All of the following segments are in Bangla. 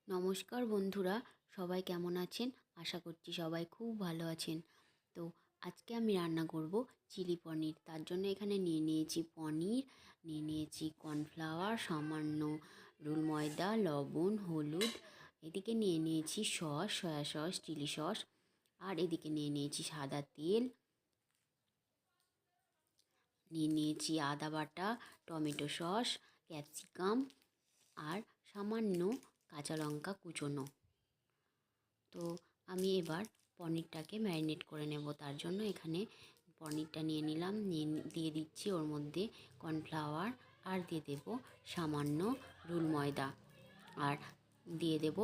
নমস্কার বন্ধুরা, সবাই কেমন আছেন? আশা করছি সবাই খুব ভালো আছেন। তো আজকে আমি রান্না করব চিলি পনির। তার জন্য এখানে নিয়ে নিয়েছি পনির, নিয়ে নিয়েছি কর্নফ্লাওয়ার, সামান্য রুল ময়দা, লবণ, হলুদ। এদিকে নিয়ে নিয়েছি সয়া সস, চিলি সস। আর এদিকে নিয়ে নিয়েছি সাদা তেল, নিয়ে নিয়েছি আদা বাটা, টমেটো সস, ক্যাপসিকাম আর সামান্য কাঁচা লঙ্কা কুচোনো। তো আমি এবার পনিরটাকে ম্যারিনেট করে নেব। তার জন্য এখানে পনিরটা নিয়ে নিলাম, দিয়ে দিচ্ছি ওর মধ্যে কর্নফ্লাওয়ার, আর দিয়ে দেব সামান্য রুল ময়দা, আর দিয়ে দেব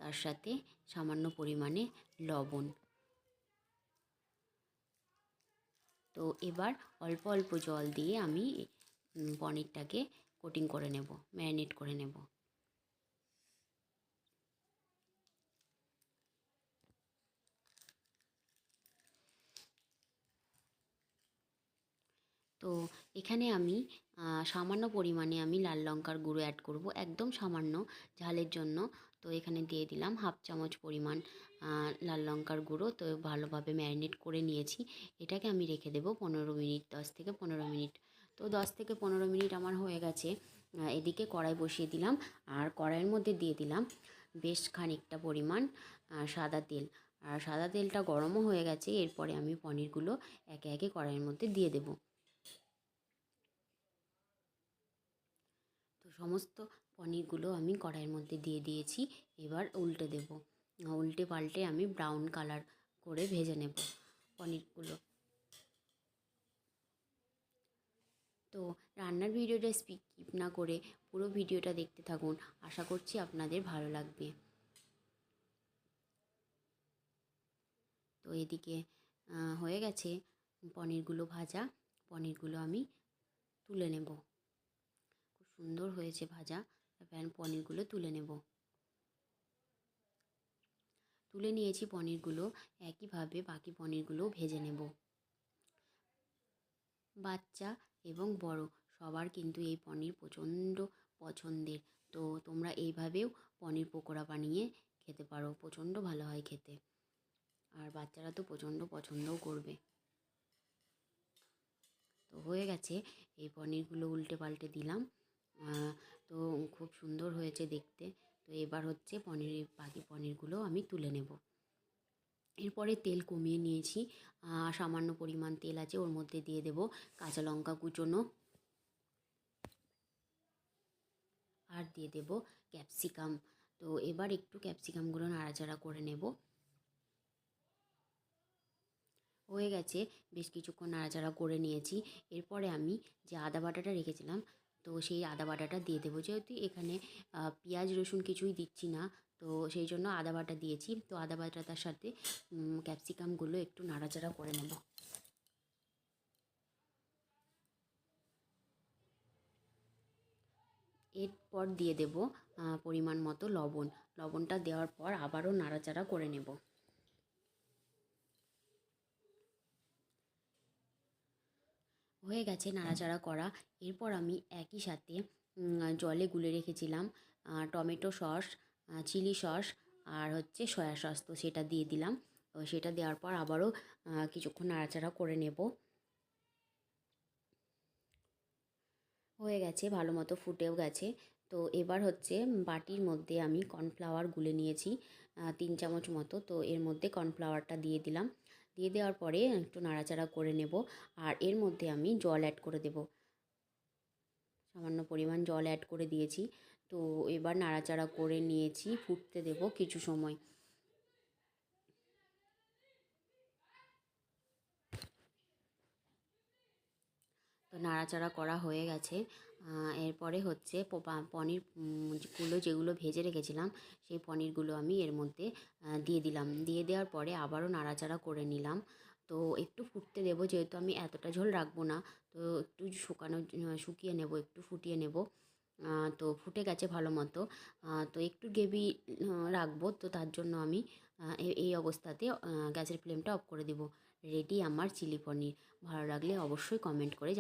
তার সাথে সামান্য পরিমাণে লবণ। তো এবার অল্প অল্প জল দিয়ে আমি পনিরটাকে কোটিং করে নেব, ম্যারিনেট করে নেব। তো এখানে আমি সামান্য পরিমাণে আমি লাল লঙ্কার গুঁড়ো অ্যাড করব, একদম সামান্য ঝালের জন্য। তো এখানে দিয়ে দিলাম 1/2 চামচ পরিমাণ লাল লঙ্কার গুঁড়ো। তো ভালোভাবে ম্যারিনেট করে নিয়েছি। এটাকে আমি রেখে দেবো 15 মিনিট, 10 থেকে 15 মিনিট। তো 10 থেকে 15 মিনিট আমার হয়ে গেছে। এদিকে কড়াই বসিয়ে দিলাম, আর কড়াইয়ের মধ্যে দিয়ে দিলাম বেশ খানিকটা পরিমাণ সাদা তেল। আর সাদা তেলটা গরমও হয়ে গেছে। এরপরে আমি পনিরগুলো একে একে কড়াইয়ের মধ্যে দিয়ে দেবো। তো সমস্ত পনিরগুলো আমি কড়াইয়ের মধ্যে দিয়ে দিয়েছি। এবার উল্টে দেব, উল্টে পাল্টে আমি ব্রাউন কালার করে ভেজে নেব পনিরগুলো। তো রান্নার ভিডিওটা স্কিপ না করে পুরো ভিডিওটা দেখতে থাকুন, আশা করছি আপনাদের ভালো লাগবে। তো এদিকে হয়ে গেছে পনিরগুলো ভাজা। পনিরগুলো আমি তুলে নেব। খুব সুন্দর হয়েছে ভাজা। এবার পনিরগুলো তুলে নেব। তুলে নিয়েছি পনিরগুলো, একইভাবে বাকি পনিরগুলোও ভেজে নেব। বাচ্চা এবং বড় সবার কিন্তু এই পনির প্রচণ্ড পছন্দের। তো তোমরা এইভাবেও পনির পকোড়া বানিয়ে খেতে পারো, প্রচণ্ড ভালো হয় খেতে। আর বাচ্চারা তো প্রচণ্ড পছন্দও করবে। তো হয়ে গেছে, এই পনিরগুলো উল্টে পাল্টে দিলাম। তো খুব সুন্দর হয়েছে দেখতে। তো এবার হচ্ছে বাকি পনিরগুলো আমি তুলে নেব। এরপরে তেল কমিয়ে নিয়েছি, সামান্য পরিমাণ তেল আছে, ওর মধ্যে দিয়ে দেব কাঁচা লঙ্কা কুচোনো, আর দিয়ে দেব ক্যাপসিকাম। তো এবার একটু ক্যাপসিকামগুলো নাড়াচাড়া করে নেব। হয়ে গেছে, বেশ কিছুক্ষণ নাড়াচাড়া করে নিয়েছি। এরপরে আমি যে আদা বাটাটা রেখেছিলাম, তো সেই আদা বাটাটা দিয়ে দেবো। যেহেতু এখানে পেঁয়াজ রসুন কিছুই দিচ্ছি না, তো সেই জন্য আদা বাটা দিয়েছি। তো আদা বাটাটার সাথে ক্যাপসিকামগুলো একটু নাড়াচাড়া করে নেব। এরপর দিয়ে দেব পরিমাণ মতো লবণ। লবণটা দেওয়ার পর আবারও নাড়াচাড়া করে নেব। হয়ে গেছে নাড়াচাড়া করা। এরপর আমি একই সাথে জলে গুলে রেখেছিলাম টমেটো সস, চিলি সস, আর হচ্ছে সয়া সস। তো সেটা দিয়ে দিলাম। তো সেটা দেওয়ার পর আবারও কিছুক্ষণ নাড়াচাড়া করে নেব। হয়ে গেছে, ভালো মতো ফুটেও গেছে। তো এবার হচ্ছে বাটির মধ্যে আমি কর্নফ্লাওয়ার গুলে নিয়েছি 3 চামচ মতো। তো এর মধ্যে কর্নফ্লাওয়ারটা দিয়ে দিলাম। দিয়ে দেওয়ার পরে একটু নাড়াচাড়া করে নেব। আর এর মধ্যে আমি জল অ্যাড করে দেব, সামান্য পরিমাণ জল অ্যাড করে দিয়েছি। তো এবার নাড়াচাড়া করে নিয়েছি, ফুটতে দেব কিছু সময়। তো নাড়াচাড়া করা হয়ে গেছে। এরপরে হচ্ছে পনিরগুলো যেগুলো ভেজে রেখেছিলাম, সেই পনিরগুলো আমি এর মধ্যে দিয়ে দিলাম। দিয়ে দেওয়ার পরে আবারও নাড়াচাড়া করে নিলাম। তো একটু ফুটতে দেবো, যেহেতু আমি এতটা ঝোল রাখবো না। তো একটু শুকিয়ে নেব, একটু ফুটিয়ে নেব। তো ফুটে গেছে ভালো মতো। তো একটু গ্রেভি রাখবো। তো তার জন্য আমি এই অবস্থাতে গ্যাসের ফ্লেমটা অফ করে দেবো। রেডি আমার চিলি পনির। ভালো লাগলে অবশ্যই কমেন্ট করে